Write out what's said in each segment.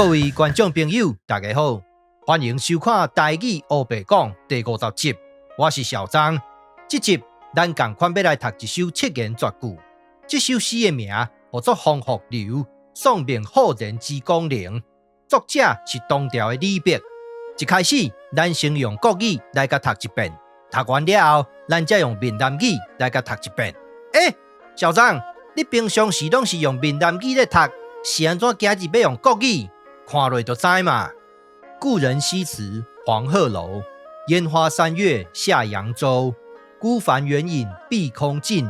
各位观众朋友，大家好，欢迎收看《台语黑白讲》第50集，我是小张。这集咱同款要来读一首七言绝句，这首诗的名叫做《风福流》，宋明浩然之光陵，作者是唐朝的李白。一开始，咱先用国语来甲读一遍，读完了后，咱再用闽南语来甲读一遍。小张，你平常时拢是用闽南语咧读，是安怎今日要用国语？看落就知嘛。故人西辞黄鹤楼，烟花三月下扬州。孤帆远影碧空尽，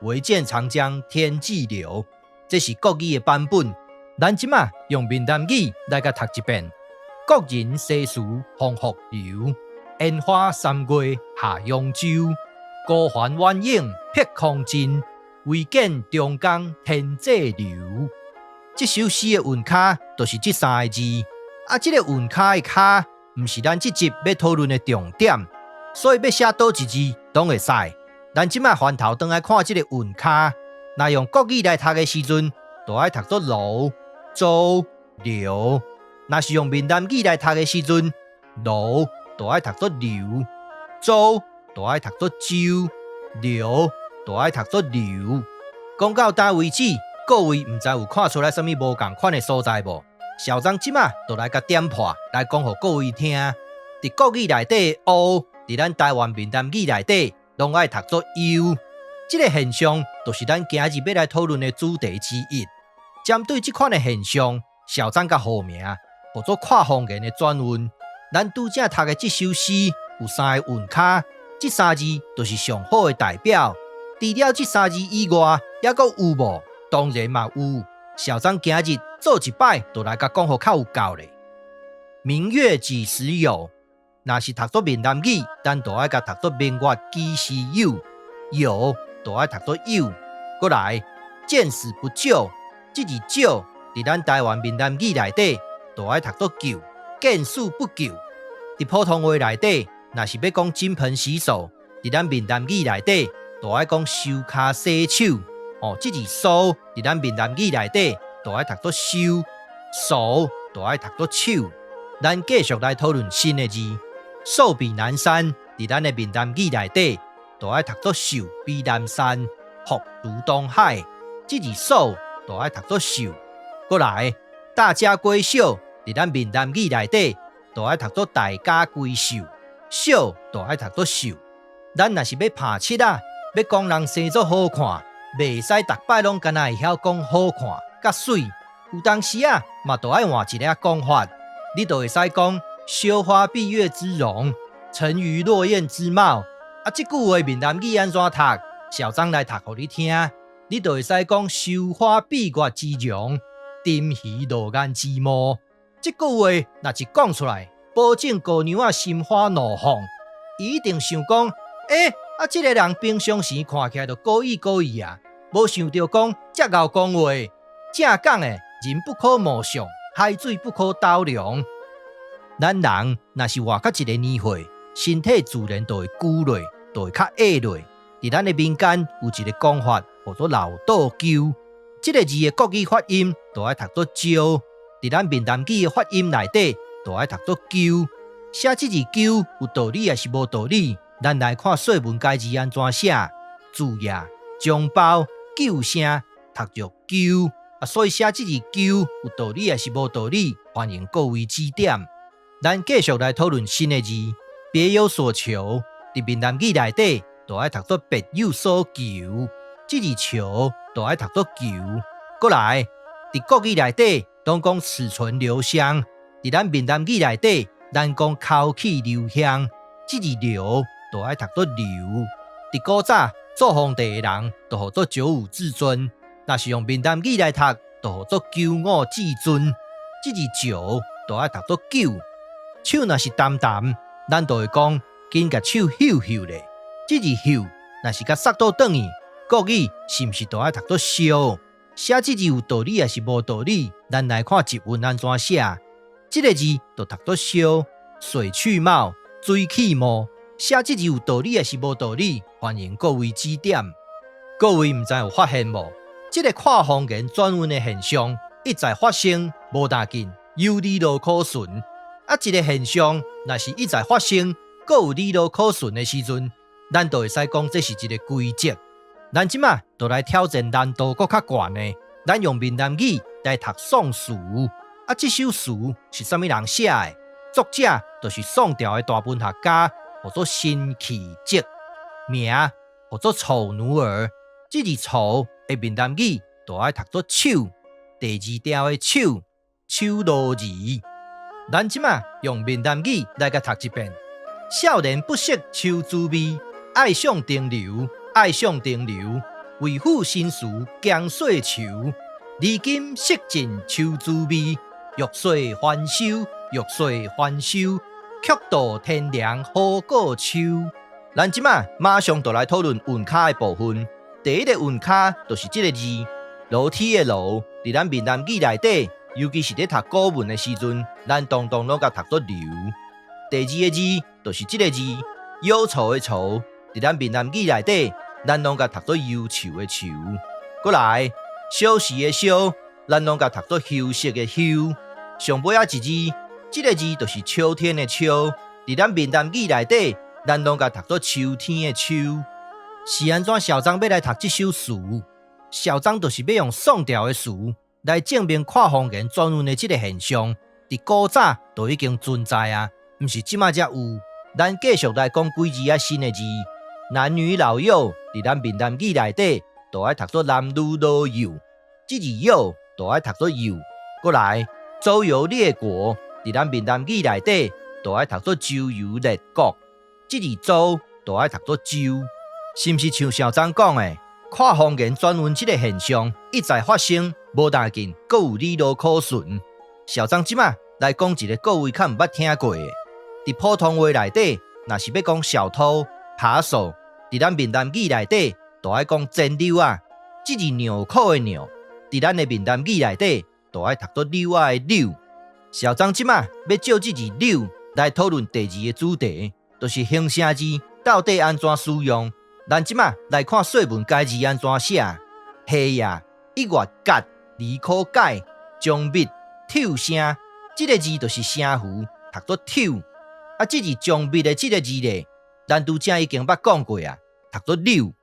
唯见长江天际流。这是国语的版本，咱即马用闽南语来甲读一遍。国人西辞黄鹤楼，烟花三月下扬州。孤帆远影碧空尽，唯见长江天际流。这首诗的韵脚就是这三个字，这个韵脚的脚，不是咱这集要讨论的重点，所以要写多一字都会使。咱即马翻头回来看这个韵脚，那用国语来读的时阵，就要读作楼、州、流；那是用闽南语来读的时阵，楼就要读作流，州就要读作州，流就要读作流。讲到叨为止？各位唔知有看出来什么无同款的所在无？小张即马就来甲点破，来讲予各位听。伫国语内底的乌，伫咱台湾闽南语内底，拢爱读作优。这个现象，就是咱今日要来讨论的主题之一。针对这款的现象，小张甲号名叫做跨方言的转运。咱拄则读的这首诗有三个韵脚，这三字就是上好的代表。除了这三字以外，还佫有无？当然嘛有，小张今日做一摆，就来甲讲予较有够咧。明月几时有？若是读作闽南语，咱就爱甲读作明月几时有，有就爱读作有。过来，见死不救，这字救伫咱台湾闽南语内底，就爱读作救，见死不救。伫普通话内底，若是要讲金盆洗手，伫咱闽南语内底，就爱讲收骹洗手。这字收伫咱闽南语内底，就爱读作收；手就爱读作手。咱继续来讨论新的字，寿比南山伫咱的闽南语内底，就爱读作寿比南山；福如东海，这字寿就爱读作寿。过来，大家闺秀伫咱闽南语内底，就爱读作大家闺秀；秀就爱读作秀。咱若是要拍七要讲人生作好看。袂使逐摆拢干那会晓讲好看、甲水，有当时嘛都爱换一个讲法。你就会使讲羞花闭月之容，沉鱼落雁之貌。这句话闽南语安怎读？小张来读互你听。你就会使讲羞花闭月之容，沉鱼落雁之貌。这句话若是讲出来，保证姑娘心花怒放，伊一定想讲，这个人平常时看起来就故意无想到讲遮贤讲话，正讲的人不可貌相，海水不可斗量。咱人若是活到一个年岁，身体自然就会旧落，就会较矮落。伫咱的民间有一个讲法，叫做老倒旧。这个字的国语发音就爱读作招，伫咱闽南语的发音内底就爱读作旧。写这字旧有道理还是无道理？咱来看说文解字安怎写。注意，将包救声读作救，所以写这字救有道理还是无道理？欢迎各位指点。咱继续来讨论新的字，别有所求。伫闽南语内底，就爱读作别有所求。这字求就爱读作求。过来，伫国语内底，拢讲齿唇留香；伫咱闽南语内底，咱讲口气留香。这字留就爱读作留。伫古早做皇帝的人，就号做九五至尊；若是用闽南语来读，就号做九五至尊。这字九就爱读作九。手若是淡淡，咱就会讲紧甲手咻咻咧。这字咻，若是甲塞倒转去，国语是毋是就爱读作烧？写这字有道理还是无道理？咱来看字韵安怎写。这个字就读作烧，水去貌，水去貌。写这字有道理还是无道理？欢迎各位指点。各位唔知有发现无？这个跨方言转运的现象一再发生，无大紧，有理路可循。一个现象，若是一再发生，阁有理路可循的时阵，咱就会使讲这是一个规则。咱即马就来挑战难度阁较悬的，咱用闽南语来读宋词。这首词是啥物人写的？作者就是宋朝的大文学家，叫做辛弃疾，名叫做《丑奴儿》。这字丑的闽南语就爱读作丑，第二条的丑，丑奴儿。咱即马用闽南语来甲读一遍。少年不识秋滋味，爱上停留，爱上停留。为赋新词江水愁，如今识尽秋滋味。欲说还休，欲说还休，曲度天凉好过秋。咱即马马上就来讨论韵脚的部分。第一个韵脚就是这个字，楼梯的楼，伫咱闽南语内底，尤其是咧读古文的时阵，咱常常拢甲读作流。第二个字就是这个字，忧愁的愁，伫咱闽南语内底，咱拢甲读作忧愁的愁。过来，小时的小，咱拢甲读作休息的休。上尾一字，这个字就是秋天的秋，伫咱闽南语内底，咱拢甲读作秋天的秋。是安怎小张要来读这首词？小张就是要用宋朝的词来证明跨方言转运的这个现象，伫古早就已经存在啊，毋是即马才有。咱继续来讲几字新的字，男女老幼伫咱闽南语内底，就爱读作男女老幼，这字幼就爱读作幼。过来。周游列国，伫咱闽南语内底，就爱读作周游列国。这字周，就爱读作周，是毋是像小张讲的，跨方言转运这个现象一再发生，无大紧，阁有理路可循。小张即马来讲一个各位较毋捌听过的，伫普通话内底，若是要讲小偷、扒手，伫咱闽南语内底，就爱讲真溜啊。这字纽扣的纽，伫咱的闽南语内底。就爱读作溜啊的溜。小张即马要照这字溜来讨论第二个主题，就是形声字到底安怎使用。咱即马来看说文解字安怎写。嘿呀，一月甲，二可解，将密挑声。这个字就是声符，读作挑。这字将密的这个字咧，咱拄则已经捌讲过啊，读作溜。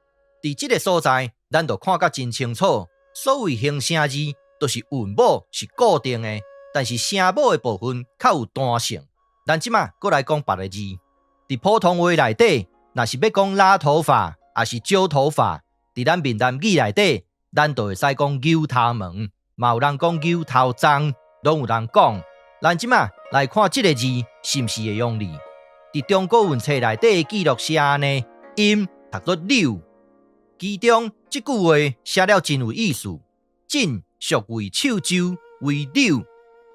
伫这个所在，咱就看甲真清楚。所谓形声字。就是韵母是固定的，但是声母的部分较有弹性。咱即马过来讲别个字，伫普通话内底，若是要讲拉头发，还是揪头发，伫咱闽南语内底，咱就会使讲揪头毛，嘛有人讲揪头鬃，拢有人讲。咱即马来看这个字是毋是会用力？伫中国文册内底记录写呢，音读作柳，其中这句话写了真有意思，真。属为手周为柳，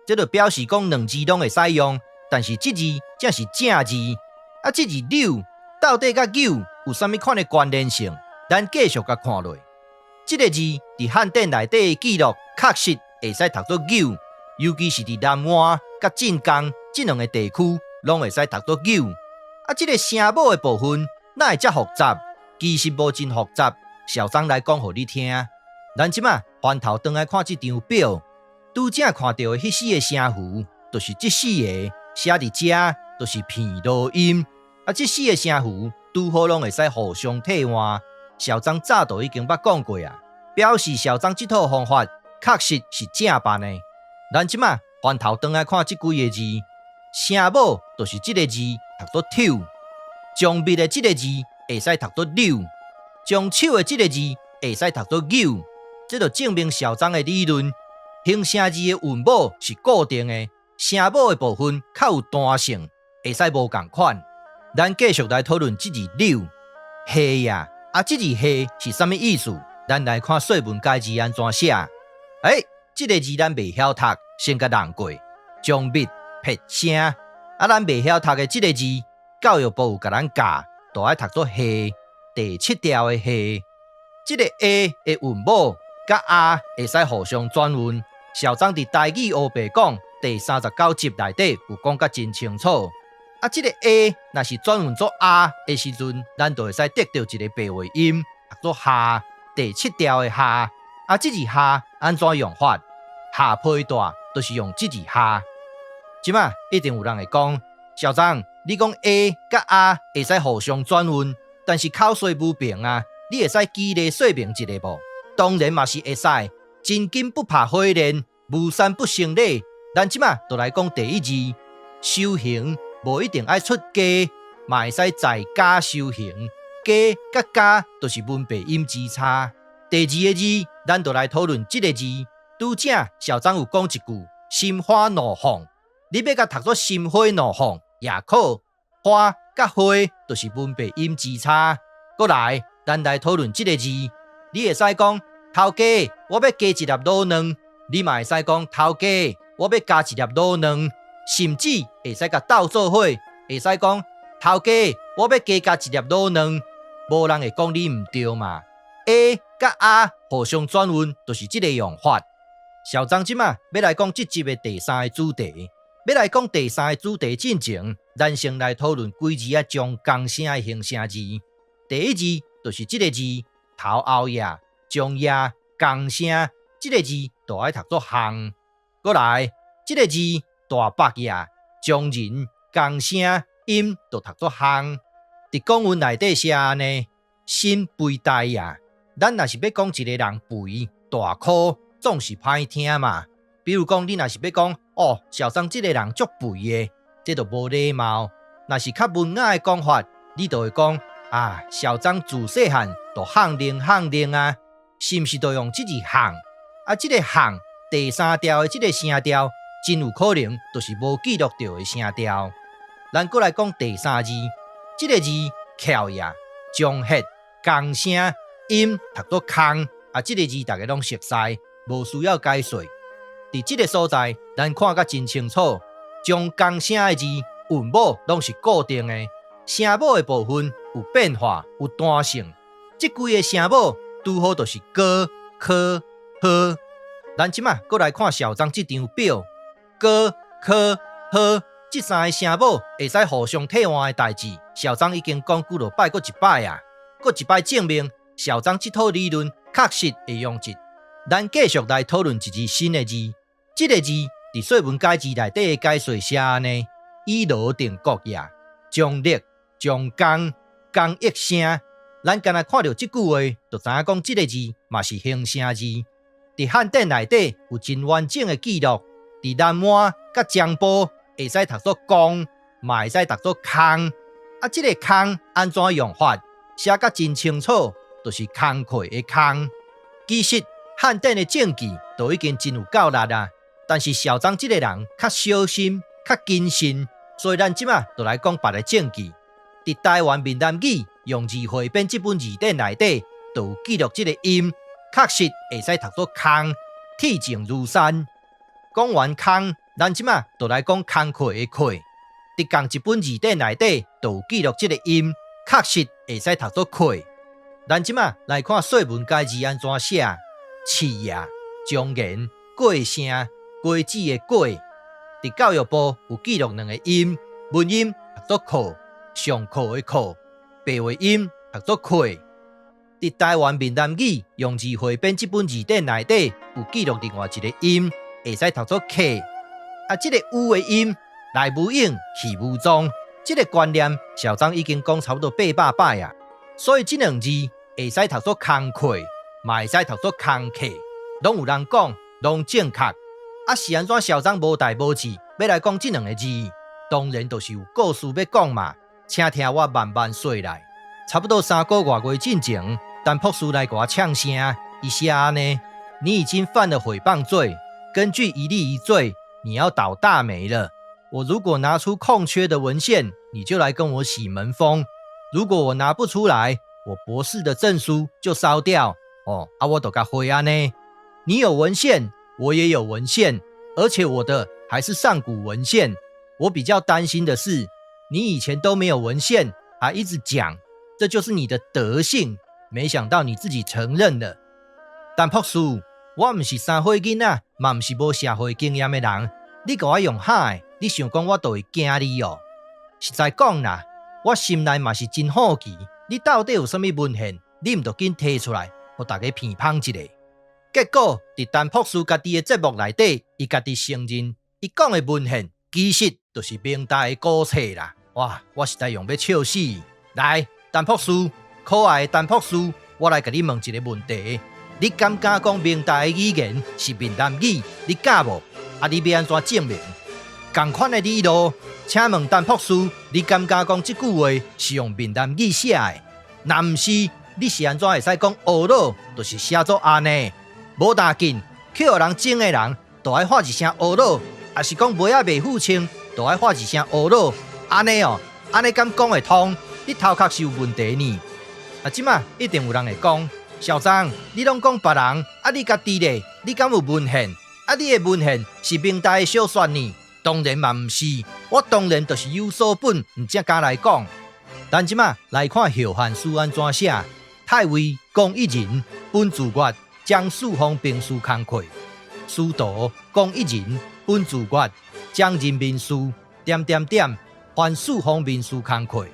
这就表示讲两字拢会使用，但是这字才是正字。这字柳到底甲柳有啥物款的关联性？咱继续甲看落。这个字伫汉典内底记录，确实会使读作柳，尤其是伫南湾甲晋江这两个地区，拢会使读作柳。这个声母的部分哪会遮复杂？其实无真复杂，小张来讲互你听。咱即马翻头转来看这张表，拄则看到的迄四个声符，就是这四个写伫遮，就是片录音。这四个声符拄好拢会使互相替换。小张早就已经捌讲过啊，表示小张这套方法确实是正办的。咱即马翻头转来看这几个字，声母就是这个字读作挑，将密的这个字会使读作柳，将手的这个字会使读作扭。这就证明小张的理论，形声字的韵母是固定的，声母的部分较有弹性，会使无同款。咱继续来讨论这字柳，嘿呀，这字嘿是啥物意思？咱来看说文解字安怎写。这个字咱袂晓读，先甲人过，将密撇声。咱袂晓读的这个字，教育部有甲咱教，就爱读作嘿，第7条的嘿。这个 A 的韵母。甲啊会使互相转运。小张伫台语黑白讲第39集内底有讲甲真清楚。这个 A 若是转运做啊的时阵，咱就会使得到一个白话音，读作下。第7条的下，这是下安怎用法？下配大都是用这字下。即马一定有人会讲，校长，你讲 A 甲 R 会使互相转运，但是口水无平啊，你会使举例说明一下无？当然嘛是会使，真金不怕火炼，无善不成礼。咱即马就来讲第一字，修行无一定爱出家，嘛会使在家修行。家甲家都是文白音之差。第二个字，咱就来讨论这个字。拄则校长有讲一句心花怒放，你要甲读作心花怒放也可。花甲花都是文白音之差。过来，咱来讨论这个字。你会使讲头家，我要加一粒卤卵；你嘛会使讲头家，我要加一粒卤卵。甚至会使甲斗做伙，会使讲头家，我要加一粒卤卵。无人会讲你毋对嘛 ？A 甲 R 互相转运，就是这个用法。校长即马要来讲这集的第三个主题，要来讲第三个主题进前，咱先来讨论几字中共声的形声字。第一字就是这个字，头后叶、中叶、共声，这个字就爱读作项。过来，这个字大白叶、中人、共声音就读作项。伫公文内底写呢，心肥大呀。咱若是要讲一个人肥大颗，总是歹听嘛。比如讲，你若是要讲哦，校长这个人足肥的，这就无礼貌。若是较文雅的讲法，你就会讲啊，校长自细汉就巷铃啊，是毋是就用这字巷？啊，这个巷第三调的这个声调，真有可能就是无记录到的声调。咱过来讲第三字。这个字翘呀、中赫、共声音读作空啊，这个字大家拢熟悉，无需要解说。伫这个所在，咱看甲真清楚，将共声的字韵母拢是固定的，声母的部分有变化、有弹性。这几个声母拄好就是歌、科、呵。咱即马过来看校长这张表，歌、科、呵。这三个声母会使互相替换的代志，校长已经讲几落摆，过一摆啊，过一摆证明校长这套理论确实会用值。咱继续来讨论一字新的字，这个字伫说文解字内底的解说写呢，以罗定国也，将力、将刚、刚一声。咱刚才看到这句话，就知影讲这个字嘛是形声字。伫汉典内底有真完整的记录，伫南满甲江波。会使读作光，嘛会使读作空。啊，这个空安怎用法？写甲真清楚，就是空隙的空。其实汉典的证据都已经真有够力啊，但是校长这个人较小心、较谨慎，所以咱即马就来讲别个证据。伫台湾闽南语用字汇编这本字典内底，就有记录这个音，确实会使读作空，铁证如山。讲完空。咱即马就来讲空隙的隙，伫共一本字典内底就有记录这个音，确实会使读作隙。咱即马来看说文解字安怎写，刺呀、中言、过声、果子的果。伫教育部有记录两个音，文音读作课，上课的课，白话音读作隙。伫台湾闽南语用字汇编这本字典内底有记录另外一个音，会使读作客。啊，这个有的音来无影去无踪，这个观念校长已经讲差不多800摆啊。所以这两字会使读作空隙，嘛会使读作空客，拢有人讲，拢正确。啊，是安怎校长无代无志要来讲这两个字？当然就是有故事要讲嘛，请听我慢慢说来。差不多3个多月进前，陈博士来给我呛声，伊写呢，你已经犯了诽谤罪，根据一例一罪。你要倒大霉了！我如果拿出空缺的文献，你就来跟我洗门风；如果我拿不出来，我博士的证书就烧掉。哦，我都该回啊呢！你有文献，我也有文献，而且我的还是上古文献。我比较担心的是，你以前都没有文献，还一直讲，这就是你的德性。没想到你自己承认了。但博士，我不是3岁囡仔，嘛不是无社会经验的人。你甲我用喊的，你想讲我就会惊你哦？实在讲啦，我心内嘛是真好奇，你到底有啥物文献？你唔就紧提出来，互大家评判一下。结果伫陈博士家己的节目内底，伊家己承认，伊讲的文献其实就是明代的古册啦。哇，我实在用要笑死！来，陈博士，可爱的陈博士，我来甲你问一个问题：你敢讲明代的语言是闽南语？你敢无？啊，你要安怎证明？同款的理路，请问陈博士，你敢讲这句话是用闽南语写的？若毋是，你是安怎会使讲学老就是写作安尼？无大紧，去互人种的人，就爱喊一声学老，还是讲梅仔未付清，就爱喊一声学老？安尼哦，安尼敢讲会通？你头壳是有问题呢？啊，即马一定有人会讲，小张，你拢讲别人，啊，你家己咧，你敢有文献？啊，你的文献是明代的小说呢？当然嘛毋是，我当然就是有所本，毋才敢来讲。但即马来看后汉书安怎写：太尉讲一人，本自月，将四方兵书慷慨；司徒讲一人，本自月，将人民书还四方民书慷慨；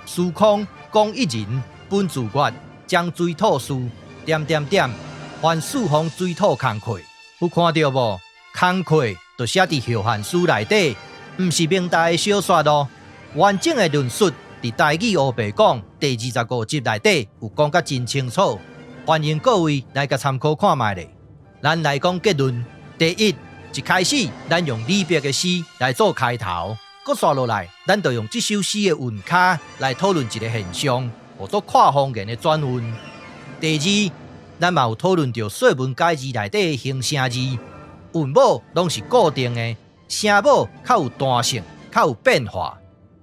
司空讲一人，本自月，将水土书还四方水土慷慨。有看到无？慷慨就写伫后汉书内底，毋是明代的小说咯。完整的论述伫《台语黑白讲》第25集内底有讲甲真清楚，欢迎各位来甲参考看卖咧。咱来讲结论：第一，一开始咱用李白的诗来做开头，搁刷落来，咱就用这首诗的韵脚来讨论一个现象，叫做跨方言的转运。第二，咱嘛有讨论到说文解字内底的形声字，韵母拢是固定的，声母较有弹性，较有变化。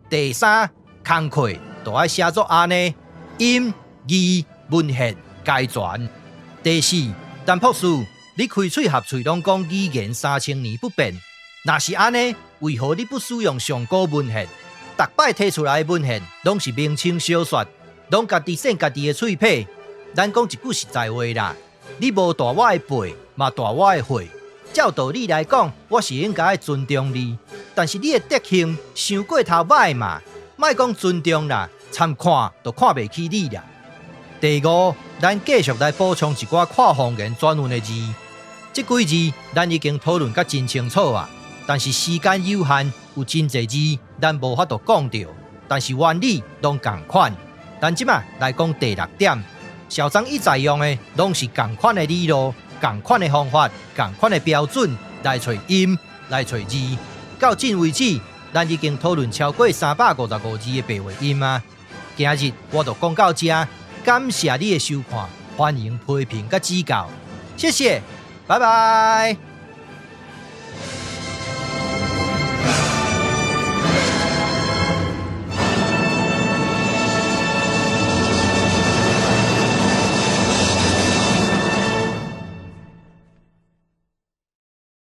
第三，慷慨就爱写作安尼，音、义、文献皆全。第四，陈博士，你开嘴合喙拢讲语言3000年不变，若是安尼，为何你不使用上古文献？逐摆摕出来的文献拢是明清小说，拢家己省家己的喙皮。咱讲一句实在话啦，你无大我的辈，嘛大我的岁。照道理来讲，我是应该尊重你，但是你的德行伤过头歹嘛，莫讲尊重啦，参看都看袂起你啦。第五，咱继续来补充一寡跨方言转运的字。这几字咱已经讨论甲真清楚啊，但是时间有限，有真侪字咱无法度讲到，但是原理拢同款。咱即马来讲第6点。小张一再用的拢是同款的理路、同款的方法、同款的标准来找音、来找字。到今为止，咱已经讨论超过355字的白话音啊。今日我就讲到这，感谢你的收看，欢迎批评甲指教，谢谢，拜拜。